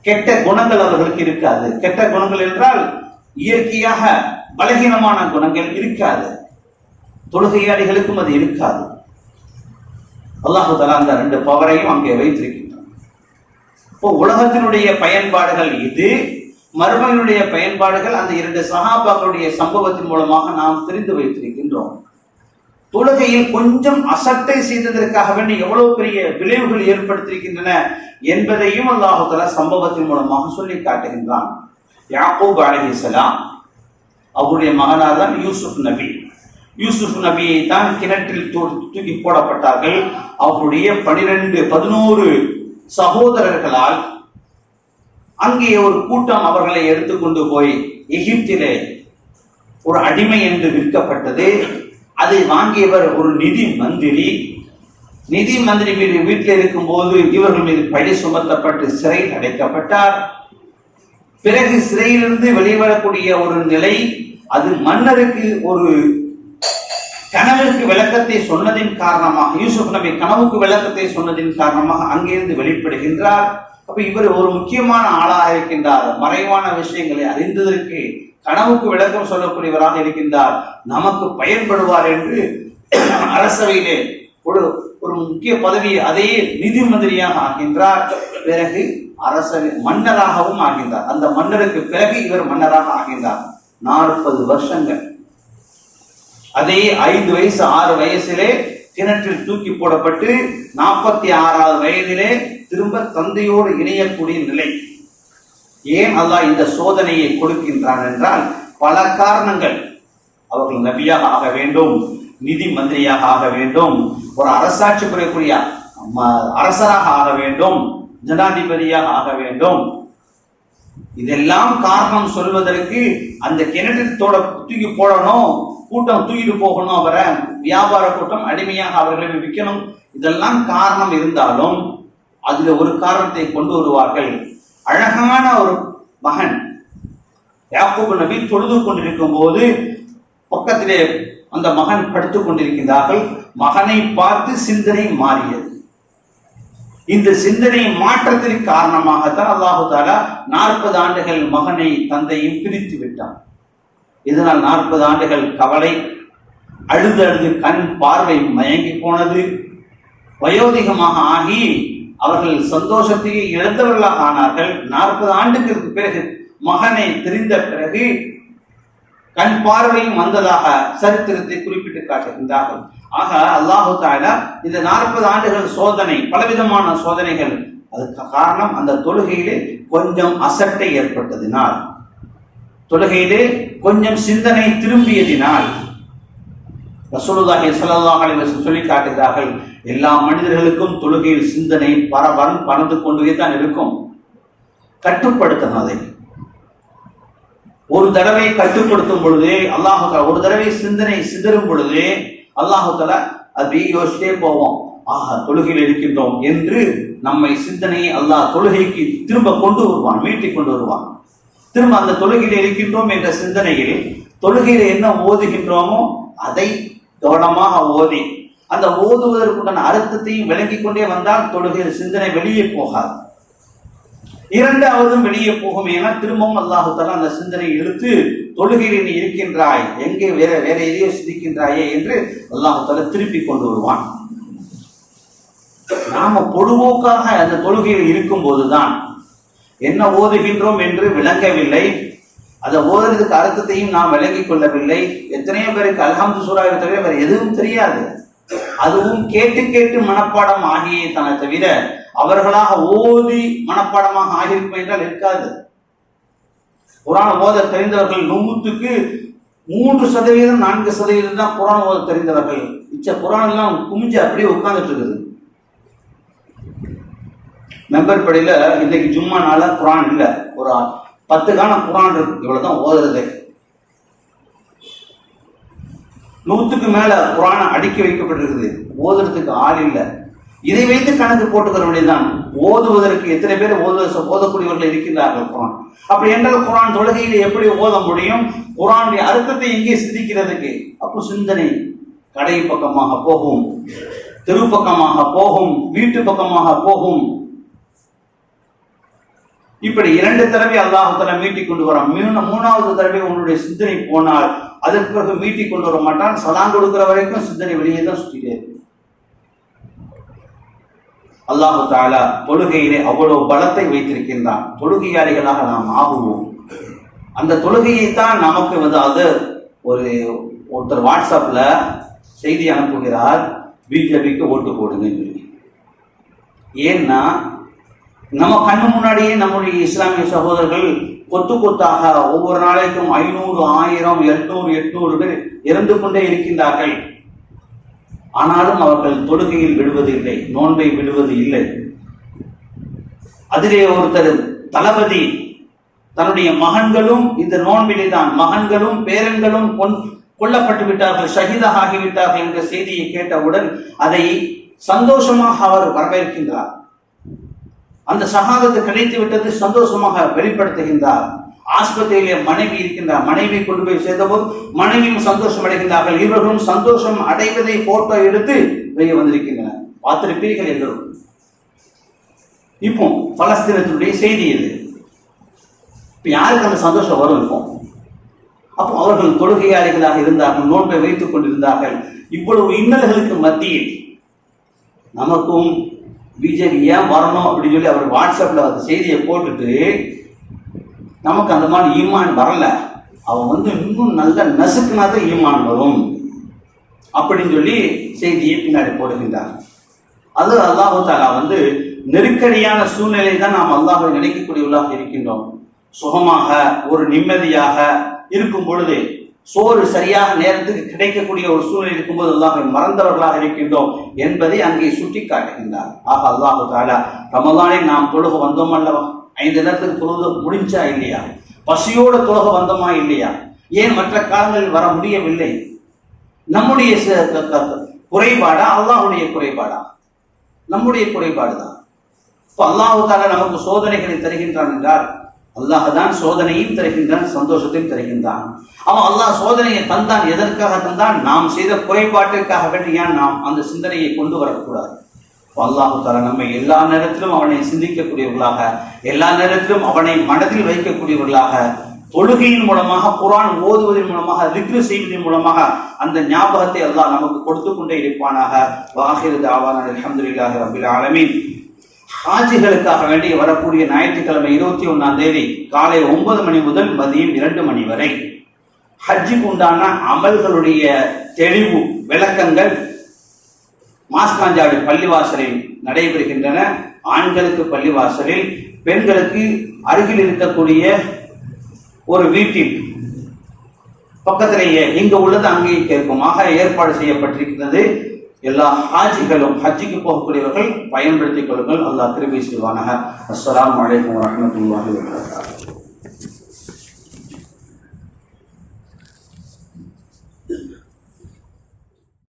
B: கெட்ட குணங்கள் அவர்களுக்கு இருக்காது. கெட்ட குணங்கள் என்றால் இயற்கையாக பலகீனமான குணங்கள் இருக்காது. தொழுகையாளிகளுக்கும் அது இருக்காது. அல்லாஹு தஆலா அந்த 2 பவரையும் அங்கே வைத்திருக்கின்றான். இப்போ உலகத்தினுடைய பயன்பாடுகள் இது, மறுமையினுடைய பயன்பாடுகள் அந்த 2 சஹாபாக்களுடைய சம்பவத்தின் மூலமாக நாம் தெரிந்து வைத்திருக்கின்றோம். தொழுகையில் கொஞ்சம் அசட்டை செய்ததற்காக வேண்டி எவ்வளவு பெரிய விளைவுகள் ஏற்படுத்தியிருக்கின்றன என்பதையும் அல்லாஹு தஆலா சம்பவத்தின் மூலமாக சொல்லி காட்டுகின்றான். யாக்கூப் அலைஹிஸ்ஸலாம் அவருடைய மகனார் தான் யூசுப் நபி. யூசுப் நபியை தான் கிணற்றில் தூக்கி போடப்பட்டார்கள். அவருடைய 11 சகோதரர்களால் அங்கே ஒரு கூட்டம் அவர்களை எடுத்துக்கொண்டு போய் எகிப்திலே ஒரு அடிமை என்று விற்கப்பட்டது. அதை வாங்கியவர் ஒரு நிதி மந்திரி வீட்டில் இருக்கும் போது இவர்கள் மீது பழி சுமத்தப்பட்டு சிறையில் அடைக்கப்பட்டார். பிறகு சிறையிலிருந்து வெளிவரக்கூடிய ஒரு நிலை, அது மன்னருக்கு ஒரு கனவுக்கு விளக்கத்தை சொன்னதின் காரணமாக, யூசுப் நபி கனவுக்கு விளக்கத்தை சொன்னதின் காரணமாக அங்கிருந்து வெளிப்படுகின்றார். அப்ப இவர் ஒரு முக்கியமான ஆளாக இருக்கின்றார். மறைவான விஷயங்களை அறிந்ததற்கு கனவுக்கு விளக்கம் சொல்லக்கூடியவராக இருக்கின்றார். நமக்கு பயன்படுவார் என்று அரசவையிலே ஒரு முக்கிய பதவி, அதே நிதி மந்திரியாக ஆகின்றார். பிறகு மன்னராகவும் ஆகின்றார். அந்த மன்னருக்கு பிறகு இவர் மன்னராக ஆகின்றார். 40 வருஷங்கள். அதே 5 வயசு 6 வயசிலே கிணற்றில் தூக்கி போடப்பட்டு 46வது வயதிலே திரும்ப தந்தையோடு இணையக்கூடிய நிலை. ஏன் அல்லாஹ் இந்த சோதனையை கொடுக்கின்றான் என்றால் பல காரணங்கள். அவர்கள் நபியாக ஆக வேண்டும், நிதி மந்திரியாக ஆக வேண்டும், ஒரு அரசாட்சி புரியக்கூடிய அரசராக ஆக வேண்டும், ஜனாதிபதியாக ஆக வேண்டும். இதெல்லாம் காரணம் சொல்வதற்கு அந்த கிணற்றில் தூக்கி போடணும், கூட்டம் தூக்கிட்டு போகணும், அவரை வியாபார கூட்டம் அடிமையாக அவர்களை விற்கணும். இதெல்லாம் காரணம் இருந்தாலும் அதுல ஒரு காரணத்தை கொண்டு வருவார்கள். அழகான ஒரு மகன் யாக்கூப் நபி தொழுது கொண்டிருக்கும் போது பக்கத்திலே அந்த மகன் படுத்துக் கொண்டிருக்கிறார்கள். மகனை பார்த்து சிந்தனை மாறியது. இந்த சிந்தனை மாற்றத்திற்கு காரணமாகத்தான் அல்லாஹு தஆலா 40 ஆண்டுகள் மகனை தந்தையும் பிரித்து விட்டான். இதனால் 40 ஆண்டுகள் கவலை, அழுது கண் பார்வை மயங்கி போனது. வயோதிகமாக ஆகி அவர்கள் சந்தோஷத்தை இழந்தவர்களாக ஆனார்கள். 40 ஆண்டுகளுக்கு பிறகு மகனை தெரிந்த பிறகு கண் பார்வையும் வந்ததாக சரித்திரத்தை குறிப்பிட்டு காட்டுகின்றார்கள். ஆக அல்லாஹு தஆலா இந்த 40 ஆண்டுகள் சோதனை, பலவிதமான சோதனைகள், அதுக்கு காரணம் அந்த தொழுகையிலே கொஞ்சம் அசட்டை ஏற்பட்டதினால், தொழுகையிலே கொஞ்சம் சிந்தனை திரும்பியதினால். ரசூலுல்லாஹி ஸல்லல்லாஹு அலைஹி வஸல்லம் சொல்லி காட்டுகிறார்கள், எல்லா மனிதர்களுக்கும் தொழுகையில் சிந்தனை பறந்து கொண்டே தான் இருக்கும். கட்டுப்படுத்தணும். அதை ஒரு தடவை கட்டுப்படுத்தும் பொழுது அல்லாஹ் தஆலா, ஒரு தடவை சிந்தனை சிதறும் பொழுது அல்லாஹ் தஆலா அப்படி யோசிச்சே போவோம், ஆஹா தொழுகையில் இருக்கின்றோம் என்று நம்மை சிந்தனையை அல்லாஹ் தொழுகைக்கு திரும்ப கொண்டு வருவான், மீட்டி கொண்டு வருவான். திரும்ப அந்த தொழுகையில் இருக்கின்றோம் என்ற சிந்தனையில் தொழுகையில என்ன ஓதுகின்றோமோ அதை கவனமாக ஓதி அந்த ஓதுவதற்குண்டான அர்த்தத்தையும் விளங்கிக் கொண்டே வந்தால் தொழுகையில் சிந்தனை வெளியே போகாது. இரண்டாவதும் வெளியே போகும். ஏன்னா திரும்பவும் அல்லாஹு தஆலா அந்த சிந்தனையை இழுத்து தொழுகையில் நீ இருக்கின்றாய், எங்கே வேற எதையோ சிந்திக்கின்றாயே என்று அல்லாஹு தஆலா திருப்பி கொண்டு வருவான். நாம பொதுவோக்காக அந்த தொழுகையில் இருக்கும் போதுதான் என்ன ஓதுகின்றோம் என்று விளங்கவில்லை, அதை ஓதுறதுக்கு அர்த்தத்தையும் நாம் விளங்கிக் கொள்ளவில்லை. எத்தனையோ பேருக்கு அல்ஹம்து சூராவை தவிர வேற எதுவும் தெரியாது. அதுவும் கேட்டு கேட்டு மனப்பாடம் ஆகியே தானே தவிர அவர்களாக ஓதி மனப்பாடமாக ஆகியிருக்கும் என்றால் இருக்காது. குர்ஆன் ஓத தெரிந்தவர்கள் 100க்கு 3% 4% தான் குர்ஆன் ஓத தெரிந்தவர்கள். குர்ஆன் எல்லாம் குமிஞ்சு அப்படியே உட்கார்ந்துட்டு இருக்குது. மெம்பர் படியில இன்னைக்கு ஜும்மா நாள குர்ஆன் இல்ல, ஒரு 10 காண குர்ஆன் இருக்கு, இவ்வளவுதான் ஓதுறது. 100க்கு மேல குர்ஆன் அடுக்கி வைக்கப்பட்டிருக்குது, ஓதுறதுக்கு ஆள் இல்லை. இதை வைத்து கணக்கு போட்டுக்கிற வேண்டியதுதான். ஓதுவதற்கு எத்தனை பேர் ஓதக்கூடியவர்கள் இருக்கின்றார்கள் குர்ஆன். அப்படி என்றால் குர்ஆன் தொழுகையில் எப்படி ஓத முடியும்? குர்ஆனுடைய அர்த்தத்தை எங்கே சிந்திக்கிறதுக்கு? அப்போ சிந்தனை கடை பக்கமாக போகும், தெரு பக்கமாக போகும், வீட்டு பக்கமாக போகும். இப்படி 2 தடவை அல்லாஹ் தஆலா மீட்டி கொண்டு வரான். 3வது தடவை உன்னுடைய சிந்தனை போனால் அதற்கு பிறகு மீட்டி கொண்டு வர மாட்டான். சலாம் கொடுக்கிற வரைக்கும் சிந்தனை வெளியே தான் சுற்றிட்டே இருக்கு. அல்லாஹ் தஆலா தொழுகையிலே அவ்வளவு பலத்தை வைத்திருக்கின்றான். தொழுகையாளிகளாக நாம் ஆகுவோம். அந்த தொழுகையைத்தான் நமக்கு அது ஒருத்தர் வாட்ஸ்அப்ல செய்தி அனுப்புகிறார், பிஜேபிக்கு ஓட்டு போடுங்க. ஏன்னா நம்ம கண்ணு முன்னாடியே நம்முடைய இஸ்லாமிய சகோதரர்கள் கொத்து கொத்தாக ஒவ்வொரு நாளைக்கும் 500, 1000, 800, 800 பேர் இறந்து கொண்டே இருக்கின்றார்கள். ஆனாலும் அவர்கள் தொழுகையில் விடுவது இல்லை, நோன்பை விடுவது இல்லை. அதிலே ஒருத்தர் தளபதி தன்னுடைய மகன்களும் இந்த நோன்பிலே தான், மகன்களும் பேரன்களும் கொல்லப்பட்டு விட்டார்கள், ஷஹீதாக ஆகிவிட்டார்கள் என்ற செய்தியை கேட்டவுடன் அதை சந்தோஷமாக அவர் வரவேற்கின்றார். அந்த ஷஹாதத்து கிடைத்து விட்டது சந்தோஷமாக வெளிப்படுத்துகின்றார். ஆஸ்பத்திரியிலே மனைவி இருக்கின்றார், மனைவி கொண்டு போய் சேர்ந்தபோது மனைவியும் சந்தோஷம் அடைகின்றார்கள். இவர்களும் சந்தோஷம் அடைவதை போட்டோ எடுத்து வெளியே வந்திருக்கின்றனர். பார்த்திருப்பீர்கள் எல்லோரும். இப்போ பலஸ்தீனத்தினுடைய செய்தி இது. இப்ப யாருக்கு அந்த சந்தோஷம் வரும்? இப்போ அப்போ அவர்கள் தொழுகையாளிகளாக இருந்தார்கள், நோன்பை வைத்துக் கொண்டிருந்தார்கள். இவ்வளவு இன்னல்களுக்கு மத்தியில் நமக்கும் பிஜேபி ஏன் வரணும் அப்படின்னு சொல்லி அவர் வாட்ஸ்அப்ல அந்த செய்தியை போட்டுட்டு, நமக்கு அந்த மாதிரி ஈமான் வரல, அவன் இன்னும் நல்ல நசுக்குனாதான் ஈமான் வரும் அப்படின்னு சொல்லி செய்தியை பின்னாடி போடுகின்றார். அது அல்லாஹு தஆலா நெருக்கடியான சூழ்நிலை தான் நாம் அல்லாஹ்வை நினைக்கக்கூடியவர்களாக இருக்கின்றோம். சுகமாக ஒரு நிம்மதியாக இருக்கும் பொழுது, சோறு சரியாக நேரத்துக்கு கிடைக்கக்கூடிய ஒரு சூழ்நிலை இருக்கும்போது அல்லாஹ்வை மறந்தவர்களாக இருக்கின்றோம் என்பதை அங்கே சுட்டி காட்டுகின்றார். ஆக அல்லாஹு தஆலா ரமலானில் நாம் தொழுக வந்தோம் அல்லவா, 5 நேரத்துக்கு தொழுக முடிஞ்சா இல்லையா, பசியோட தொழுக வந்தோமா இல்லையா, ஏன் மற்ற காலங்களில் வர முடியவில்லை? நம்முடைய குறைபாடா அல்லாஹ்வுடைய குறைபாடா? நம்முடைய குறைபாடு தான். இப்போ அல்லாஹு தஆலா நமக்கு சோதனைகளை தருகின்றான் என்றால் அல்லாஹ் தான் சோதனையும் தருகின்றான், சந்தோஷத்தையும் தருகின்றான். அவன் அல்லாஹ் சோதனையை தந்தான், எதற்காக தந்தான்? நாம் செய்த குறைபாட்டிற்காக வேண்டி ஏன் நாம் அந்த சிந்தனையை கொண்டு வரக்கூடாது? அல்லாஹு தஆலா நம்மை எல்லா நேரத்திலும் அவனை சிந்திக்கக்கூடியவர்களாக, எல்லா நேரத்திலும் அவனை மனதில் வைக்கக்கூடியவர்களாக, தொழுகையின் மூலமாக, குர்ஆன் ஓதுவதன் மூலமாக, திக்ரு செய்வதன் மூலமாக அந்த ஞாபகத்தை அல்லாஹ் நமக்கு கொடுத்து கொண்டே இருப்பானாக. வாஹிரு தஅவானா அல்ஹம்துலில்லாஹி ரப்பில் ஆலமீன். ஹாஜிகளுக்காக வேண்டி வரக்கூடிய ஞாயிற்றுக்கிழமை 21ஆம் தேதி காலை 9 மணி முதல் மதியம் 2 மணி வரை ஹஜ்ஜுக்கு உண்டான அமல்களுடைய தெளிவு விளக்கங்கள் மாஸ்காஞ்சாடு பள்ளிவாசலில் நடைபெறுகின்றன. ஆண்களுக்கு பள்ளிவாசலில், பெண்களுக்கு அருகில் இருக்கக்கூடிய ஒரு வீட்டில் பக்கத்திலேயே இங்கு உள்ளது அங்கே கேட்குமாக ஏற்பாடு செய்யப்பட்டிருக்கிறது. எல்லா ஹாஜிகளும், ஹஜ்ஜுக்கு போகக்கூடியவர்கள் பயன்படுத்திக் கொள்ளுங்கள். அல்லாஹ் கிருபை செய்வானாக. அஸ்ஸலாமு அலைக்கும் வரஹ்மத்துல்லாஹி வபரகாத்துஹு.